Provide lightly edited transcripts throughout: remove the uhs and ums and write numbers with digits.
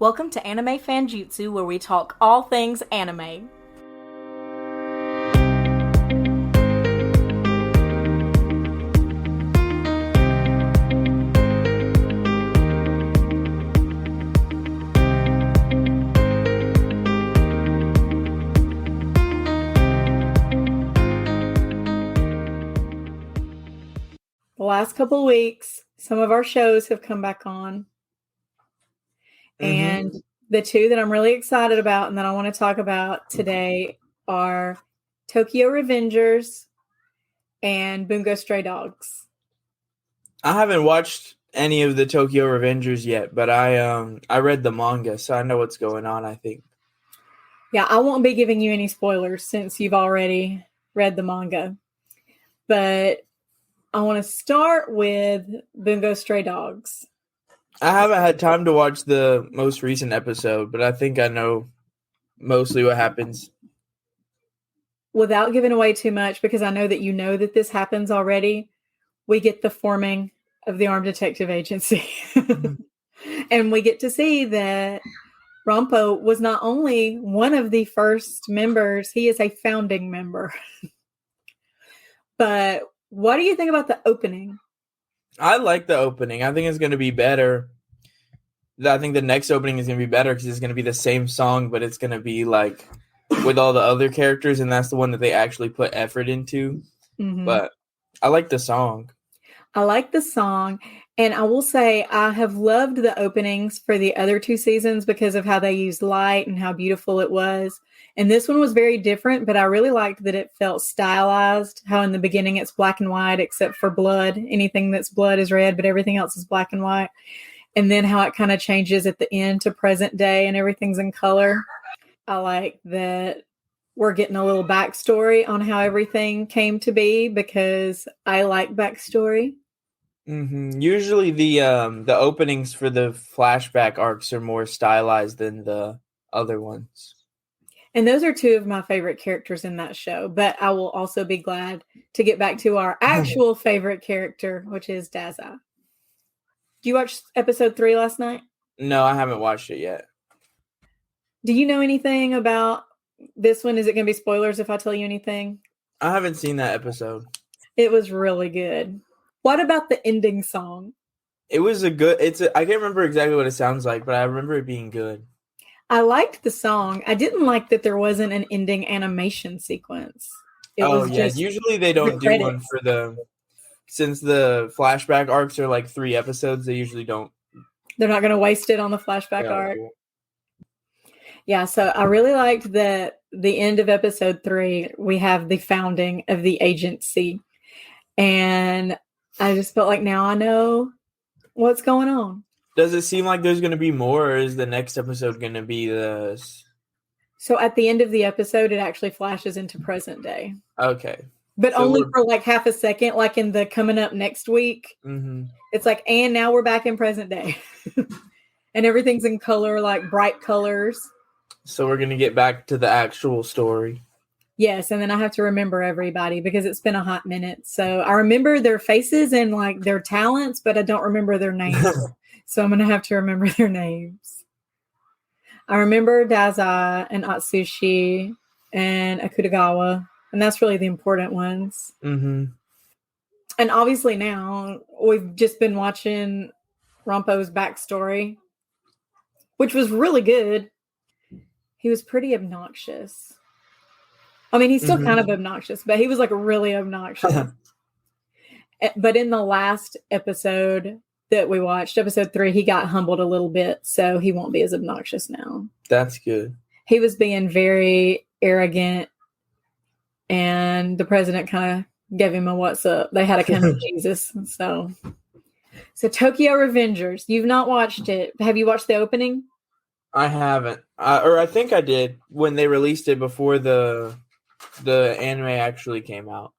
Welcome to Anime Fanjutsu, where we talk all things anime. The last couple of weeks, some of our shows have come back on. And the two that I'm really excited about and that I want to talk about today are Tokyo Revengers and Bungo Stray Dogs. I haven't watched any of the Tokyo Revengers yet, but I read the manga, so I know what's going on, I think. Yeah, I won't be giving you any spoilers since you've already read the manga. But I want to start with Bungo Stray Dogs. I haven't had time to watch the most recent episode, but I think I know mostly what happens. Without giving away too much, because I know that you know that this happens already, we get the forming of the Armed Detective Agency. And we get to see that Rampo was not only one of the first members, he is a founding member. But what do you think about the opening? I like the opening. I think it's going to be better. I think the next opening is going to be better because it's going to be the same song, but it's going to be like with all the other characters, and that's the one that they actually put effort into. Mm-hmm. But I like the song. I like the song, and I will say I have loved the openings for the other two seasons because of how they used light and how beautiful it was. And this one was very different, but I really liked that it felt stylized, how in the beginning it's black and white except for blood. Anything that's blood is red, but everything else is black and white. And then how it kind of changes at the end to present day and everything's in color. I like that we're getting a little backstory on how everything came to be because I like backstory. Mm-hmm. Usually the openings for the flashback arcs are more stylized than the other ones. And those are two of my favorite characters in that show. But I will also be glad to get back to our actual favorite character, which is Dazai. Did you watch episode 3 last night? No, I haven't watched it yet. Do you know anything about this one? Is it going to be spoilers if I tell you anything? I haven't seen that episode. It was really good. What about the ending song? It was I can't remember exactly what it sounds like, but I remember it being good. I liked the song. I didn't like that there wasn't an ending animation sequence. Usually they don't do one for since the flashback arcs are like 3 episodes, they usually don't. They're not going to waste it on the flashback arc. Cool. Yeah, so I really liked that the end of episode 3, we have the founding of the agency. And I just felt like now I know what's going on. Does it seem like there's going to be more, or is the next episode going to be this? So at the end of the episode, it actually flashes into present day. Okay. But so only for like half a second, like in the coming up next week. Mm-hmm. It's like, and now we're back in present day. And everything's in color, like bright colors. So we're going to get back to the actual story. Yes, and then I have to remember everybody because it's been a hot minute. So I remember their faces and like their talents, but I don't remember their names. So I'm going to have to remember their names. I remember Dazai and Atsushi and Akutagawa, and that's really the important ones. Mm-hmm. And obviously now we've just been watching Rampo's backstory, which was really good. He was pretty obnoxious. I mean, he's still kind of obnoxious, but he was like really obnoxious. But in the last episode that we watched, episode 3, he got humbled a little bit, so he won't be as obnoxious now. That's good. He was being very arrogant, and the president kind of gave him a what's up. They had to come to Jesus. So Tokyo Revengers, you've not watched it. Have you watched the opening? I haven't. Or I think I did when they released it before the anime actually came out.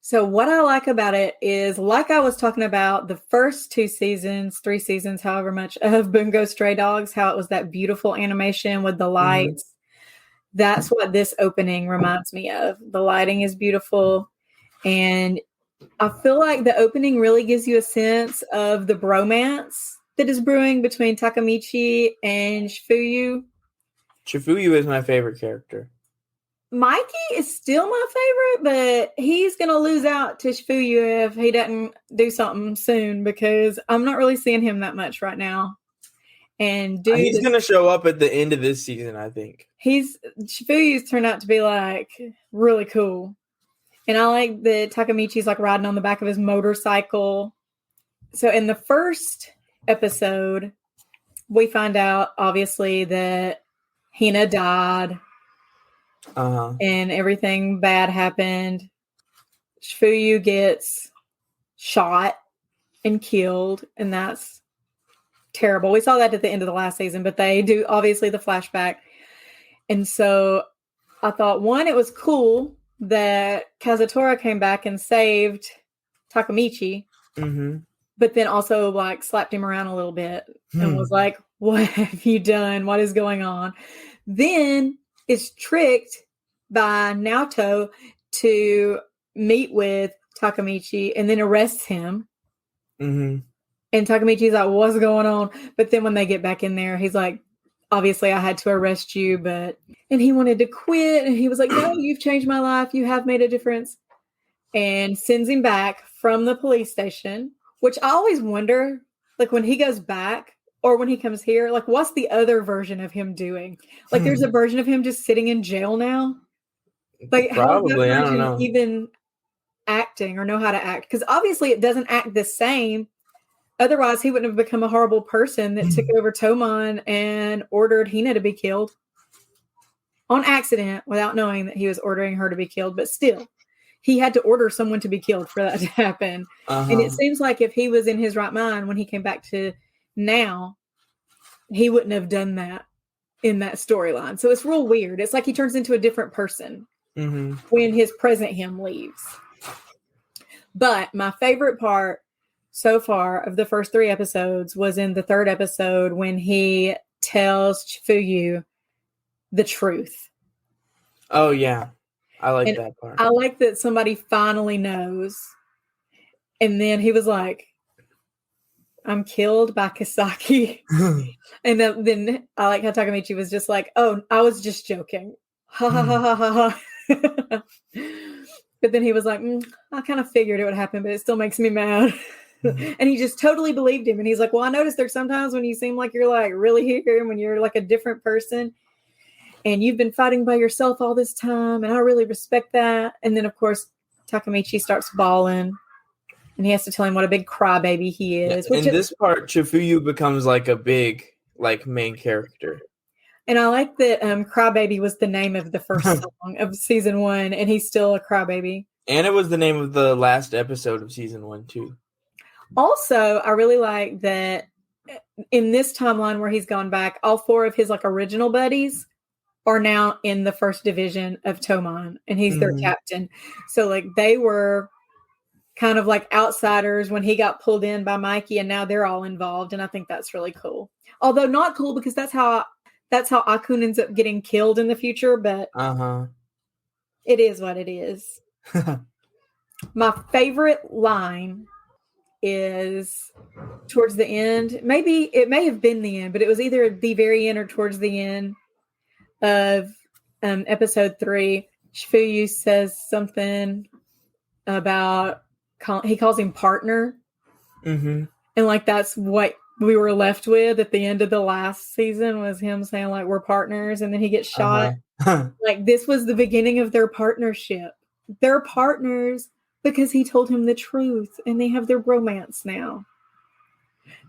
So what I like about it is, like I was talking about the first 2 seasons, 3 seasons, however much of Bungo Stray Dogs, how it was that beautiful animation with the lights. Mm-hmm. That's what this opening reminds me of. The lighting is beautiful. And I feel like the opening really gives you a sense of the bromance that is brewing between Takamichi and Shifuyu. Shifuyu is my favorite character. Mikey is still my favorite, but he's going to lose out to Shifuyu if he doesn't do something soon, because I'm not really seeing him that much right now. And he's going to show up at the end of this season, I think. Shifuyu's turned out to be like really cool. And I like that Takamichi's like riding on the back of his motorcycle. So in the first episode, we find out obviously that Hina died. And everything bad happened. Shifuyu gets shot and killed, and that's terrible. We saw that at the end of the last season, but they do obviously the flashback. And so I thought, one, it was cool that Kazutora came back and saved Takamichi, but then also like slapped him around a little bit and was like, what have you done? What is going on? Then is tricked by Naoto to meet with Takamichi and then arrests him. And Takamichi's like, what's going on? But then when they get back in there, he's like, obviously I had to arrest you, and he wanted to quit. And he was like, no, you've changed my life. You have made a difference. And sends him back from the police station, which I always wonder, like when he goes back, or when he comes here, like, what's the other version of him doing? Like, there's a version of him just sitting in jail now. Like, probably, how I don't know. Even acting or know how to act? Because obviously it doesn't act the same. Otherwise, he wouldn't have become a horrible person that took over Tomon and ordered Hina to be killed on accident without knowing that he was ordering her to be killed. But still, he had to order someone to be killed for that to happen. And it seems like if he was in his right mind when he came back to now, he wouldn't have done that in that storyline. So it's real weird. It's like he turns into a different person when his present him leaves. But my favorite part so far of the first 3 episodes was in the 3rd episode when he tells Chifuyu the truth. Oh, yeah. I like that part. I like that somebody finally knows. And then he was like, I'm killed by Kisaki. And then I like how Takamichi was just like, oh, I was just joking. Ha ha ha ha ha ha. But then he was like, I kind of figured it would happen, but it still makes me mad. And he just totally believed him. And he's like, well, I noticed there's sometimes when you seem like you're like really here, when you're like a different person and you've been fighting by yourself all this time. And I really respect that. And then, of course, Takamichi starts bawling. And he has to tell him what a big crybaby he is. Yeah, in this part, Chifuyu becomes like a big, like, main character. And I like that Crybaby was the name of the first song of season 1, and he's still a crybaby. And it was the name of the last episode of season 1, too. Also, I really like that in this timeline where he's gone back, all 4 of his like original buddies are now in the 1st division of Tomon, and he's their captain. So like they were kind of like outsiders when he got pulled in by Mikey, and now they're all involved. And I think that's really cool. Although not cool because that's how Akun ends up getting killed in the future, but it is what it is. My favorite line is towards the end. Maybe it may have been the end, but it was either the very end or towards the end of episode 3. Shifuyu says something about he calls him partner, and like that's what we were left with at the end of the last season was him saying like we're partners, and then he gets shot. Like this was the beginning of their partnership. They're partners because he told him the truth, and they have their bromance now.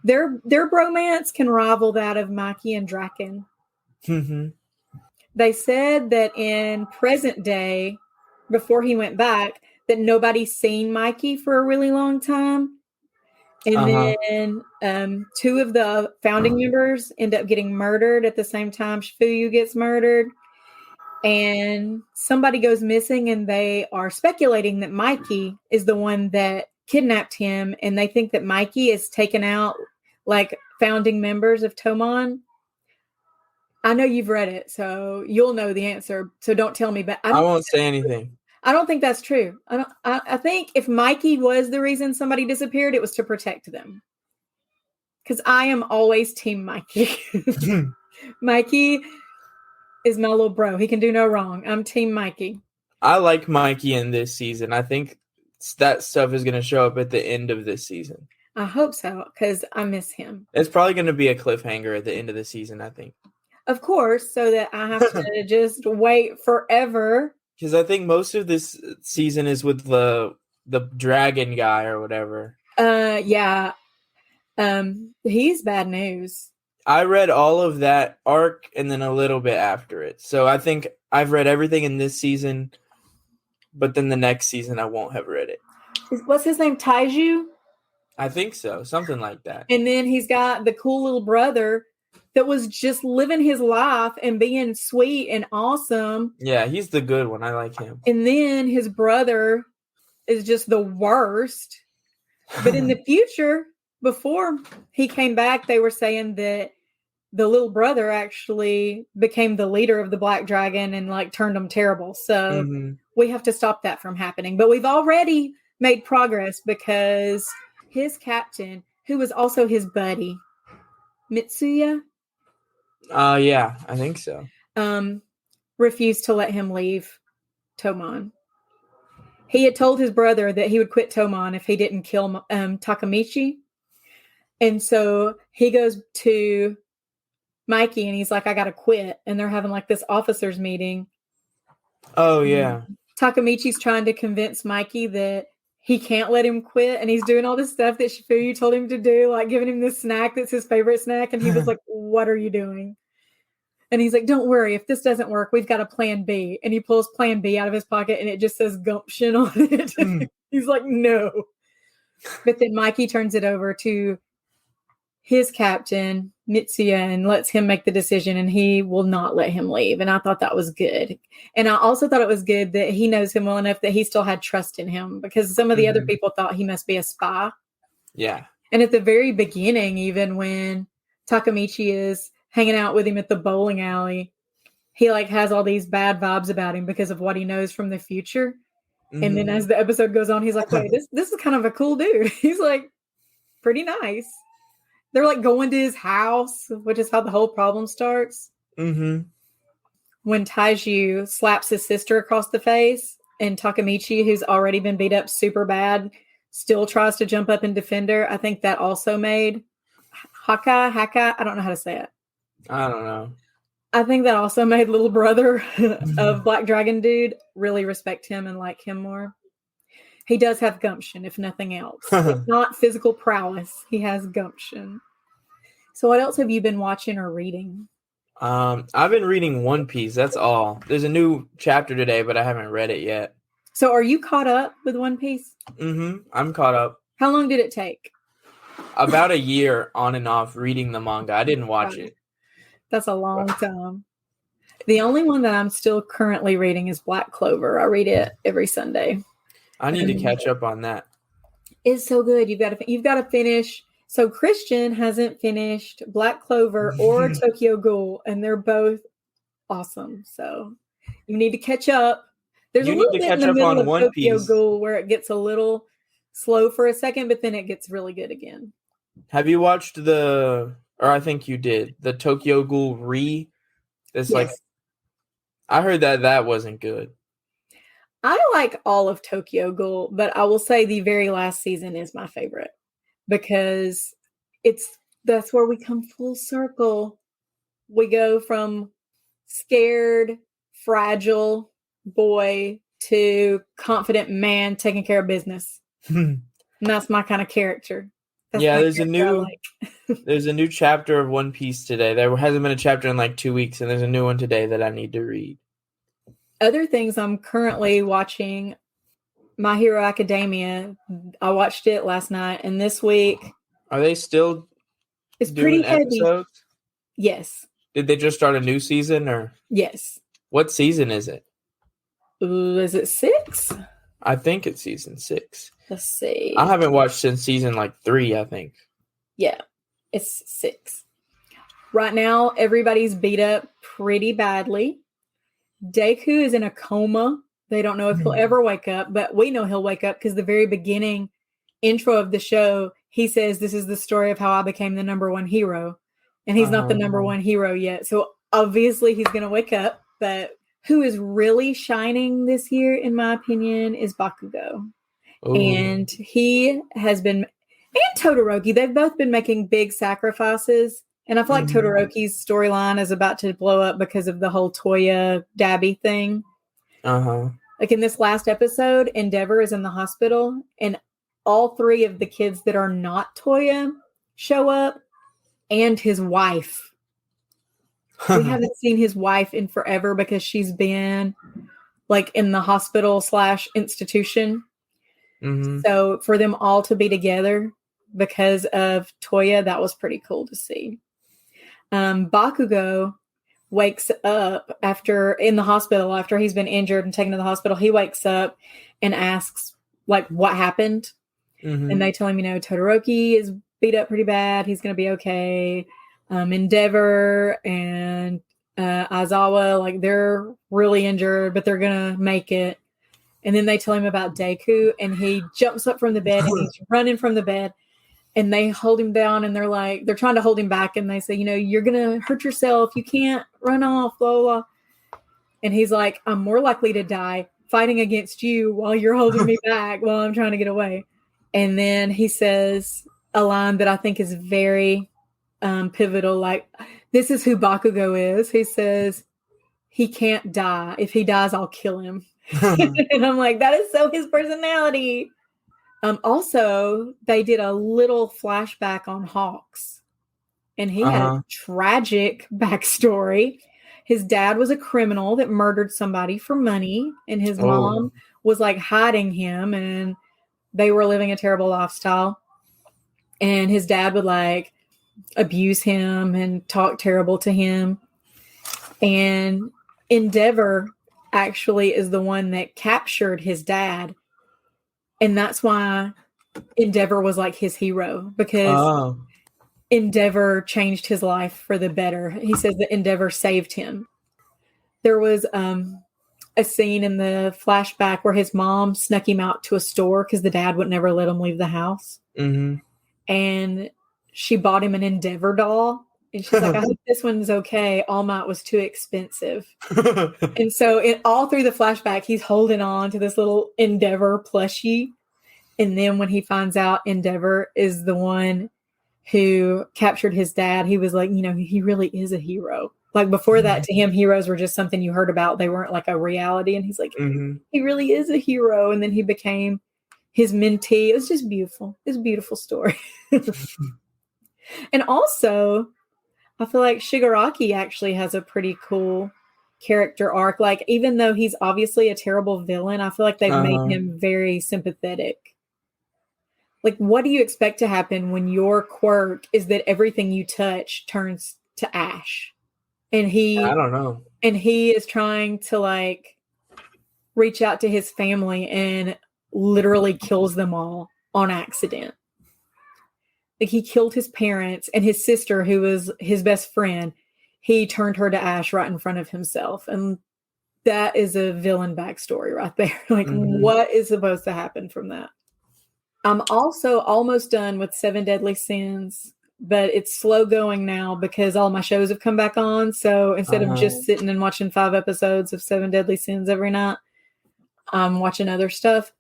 Their bromance can rival that of Mikey and Draken. They said that in present day, before he went back, that nobody's seen Mikey for a really long time. And then 2 of the founding members end up getting murdered at the same time Shifuyu gets murdered. And somebody goes missing, and they are speculating that Mikey is the one that kidnapped him. And they think that Mikey is taken out like founding members of Tomon. I know you've read it, so you'll know the answer. So don't tell me, but I won't say anything. I don't think that's true. I think if Mikey was the reason somebody disappeared, it was to protect them. because I am always Team Mikey. Mikey is my little bro. He can do no wrong. I'm Team Mikey. I like Mikey in this season. I think that stuff is going to show up at the end of this season. I hope so, because I miss him. It's probably going to be a cliffhanger at the end of the season, I think. Of course, so that I have to just wait forever. Because I think most of this season is with the dragon guy or whatever. Yeah. He's bad news. I read all of that arc and then a little bit after it. So I think I've read everything in this season, but then the next season I won't have read it. What's his name? Taiju? I think so. Something like that. And then he's got the cool little brother that was just living his life and being sweet and awesome. Yeah, he's the good one. I like him. And then his brother is just the worst. But in the future, before he came back, they were saying that the little brother actually became the leader of the Black Dragon and like turned them terrible. So we have to stop that from happening. But we've already made progress because his captain, who was also his buddy, Mitsuya. Yeah, I think so. Refused to let him leave Tomon. He had told his brother that he would quit Tomon if he didn't kill Takamichi. And so he goes to Mikey and he's like, I got to quit. And they're having like this officers meeting. Oh, yeah. Takamichi's trying to convince Mikey that he can't let him quit. And he's doing all this stuff that Shifuyu told him to do, like giving him this snack that's his favorite snack. And he was like, what are you doing? And he's like, don't worry. If this doesn't work, we've got a plan B. And he pulls plan B out of his pocket and it just says gumption on it. He's like, no. But then Mikey turns it over to his captain, Mitsuya, and lets him make the decision, and he will not let him leave. And I thought that was good. And I also thought it was good that he knows him well enough that he still had trust in him, because some of the other people thought he must be a spy. Yeah. And at the very beginning, even when Takamichi is hanging out with him at the bowling alley, he like has all these bad vibes about him because of what he knows from the future. And then as the episode goes on, he's like, wait, this is kind of a cool dude. He's like pretty nice. They're like going to his house, which is how the whole problem starts. When Taiju slaps his sister across the face and Takamichi, who's already been beat up super bad, still tries to jump up and defend her. I think that also made Haka, I don't know how to say it. I don't know. I think that also made little brother of Black Dragon dude really respect him and like him more. He does have gumption, if nothing else. It's not physical prowess. He has gumption. So what else have you been watching or reading? I've been reading One Piece. That's all. There's a new chapter today, but I haven't read it yet. So are you caught up with One Piece? I'm caught up. How long did it take? About a year on and off reading the manga. I didn't watch it. That's a long time. The only one that I'm still currently reading is Black Clover. I read it every Sunday. I need to catch up on that. It's so good. You've got to finish. So Christian hasn't finished Black Clover or Tokyo Ghoul, and they're both awesome. So you need to catch up. There's a little bit in the middle of Tokyo Ghoul where it gets a little slow for a second, but then it gets really good again. Have you watched I think you did, the Tokyo Ghoul Re? It's like, I heard that wasn't good. I like all of Tokyo Ghoul, but I will say the very last season is my favorite because that's where we come full circle. We go from scared, fragile boy to confident man taking care of business. And that's my kind of character. There's a new chapter of One Piece today. There hasn't been a chapter in like 2 weeks, and there's a new one today that I need to read. Other things I'm currently watching, My Hero Academia. I watched it last night, and this week are they still it's doing pretty heavy. Episodes? Yes. Did they just start a new season or? Yes. What season is it? Is it 6? I think it's season 6. Let's see. I haven't watched since season 3, I think. Yeah, it's 6. Right now, everybody's beat up pretty badly. Deku is in a coma. They don't know if he'll ever wake up, but we know he'll wake up because the very beginning intro of the show he says, "This is the story of how I became the number one hero." And he's not the number one hero yet. So obviously he's going to wake up. But who is really shining this year, in my opinion, is Bakugo. Ooh. And he has been, and Todoroki, they've both been making big sacrifices. And I feel like Todoroki's storyline is about to blow up because of the whole Toya Dabi thing. Like in this last episode, Endeavor is in the hospital, and all three of the kids that are not Toya show up, and his wife. We haven't seen his wife in forever because she's been like in the hospital / institution. So for them all to be together because of Toya, that was pretty cool to see. Bakugo wakes up in the hospital after he's been injured and taken to the hospital. He wakes up and asks like what happened. And they tell him, Todoroki is beat up pretty bad. He's going to be okay. Endeavor and Aizawa, like they're really injured, but they're going to make it. And then they tell him about Deku, and he jumps up from the bed and he's running from the bed, and they hold him down, and they're trying to hold him back. And they say, you're going to hurt yourself. You can't run off, blah, blah. And he's like, I'm more likely to die fighting against you while you're holding me back while I'm trying to get away. And then he says a line that I think is very pivotal. Like, this is who Bakugo is. He says, he can't die. If he dies, I'll kill him. And I'm like, that is so his personality. Also, they did a little flashback on Hawks, and he had a tragic backstory. His dad was a criminal that murdered somebody for money, and his mom was like hiding him, and they were living a terrible lifestyle. And his dad would like abuse him and talk terrible to him. And Endeavor actually is the one that captured his dad. And that's why Endeavor was like his hero, because Endeavor changed his life for the better. He says that Endeavor saved him. There was a scene in the flashback where his mom snuck him out to a store because the dad would never let him leave the house. And she bought him an Endeavor doll. And she's like, I hope this one's okay. All Might was too expensive. And so all through the flashback, he's holding on to this little Endeavor plushie. And then when he finds out Endeavor is the one who captured his dad, he was like, he really is a hero. Like before that, to him, heroes were just something you heard about. They weren't like a reality. And he's like, he really is a hero. And then he became his mentee. It was just beautiful. It's a beautiful story. And also, I feel like Shigaraki actually has a pretty cool character arc. Like, even though he's obviously a terrible villain, I feel like they've made him very sympathetic. Like, what do you expect to happen when your quirk is that everything you touch turns to ash? And I don't know. And he is trying to like reach out to his family and literally kills them all on accident. Like, he killed his parents and his sister, who was his best friend. He turned her to ash right in front of himself. And that is a villain backstory right there. Like, what is supposed to happen from that? I'm also almost done with 7 Deadly Sins, but it's slow going now because all my shows have come back on. So instead of just sitting and watching 5 episodes of 7 Deadly Sins every night, I'm watching other stuff.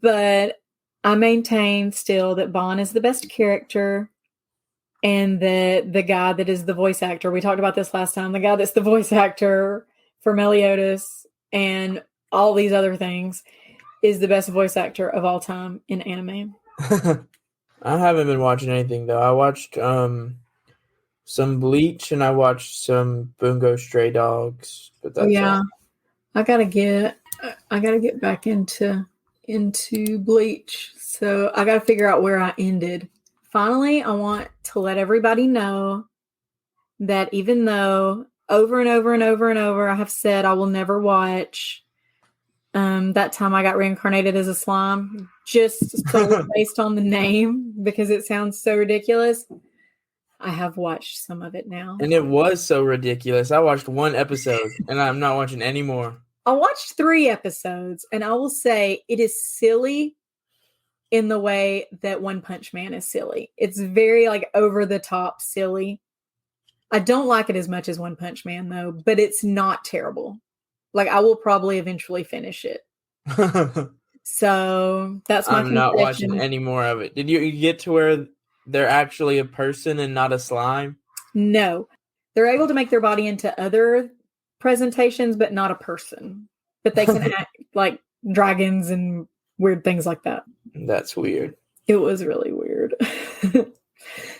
But I maintain still that Bon is the best character, and that the guy that is the voice actor, we talked about this last time, the guy that's the voice actor for Meliodas and all these other things is the best voice actor of all time in anime. I haven't been watching anything though. I watched some Bleach and I watched some Bungo Stray Dogs, but that's all. I gotta get back into Bleach. So I got to figure out where I ended. Finally, I want to let everybody know that even though over and over and over and over I have said I will never watch that time I got reincarnated as a slime, just solely based on the name because it sounds so ridiculous, I have watched some of it now. And it was so ridiculous. I watched 1 episode and I'm not watching any more. I watched 3 episodes, and I will say it is silly in the way that One Punch Man is silly. It's very like over the top silly. I don't like it as much as One Punch Man though, but it's not terrible. Like I will probably eventually finish it. So that's my I'm not watching confession. any more of it. Did you get to where they're actually a person and not a slime? No. They're able to make their body into other presentations, but not a person. But they can act like dragons and weird things like that. That's weird. It was really weird.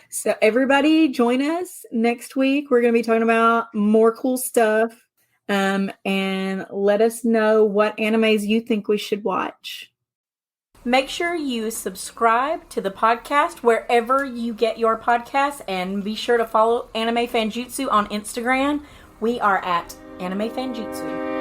So everybody join us next week. We're going to be talking about more cool stuff. And let us know what animes you think we should watch. Make sure you subscribe to the podcast wherever you get your podcasts, and be sure to follow Anime Fanjutsu on Instagram. We are at Anime Fanjutsu.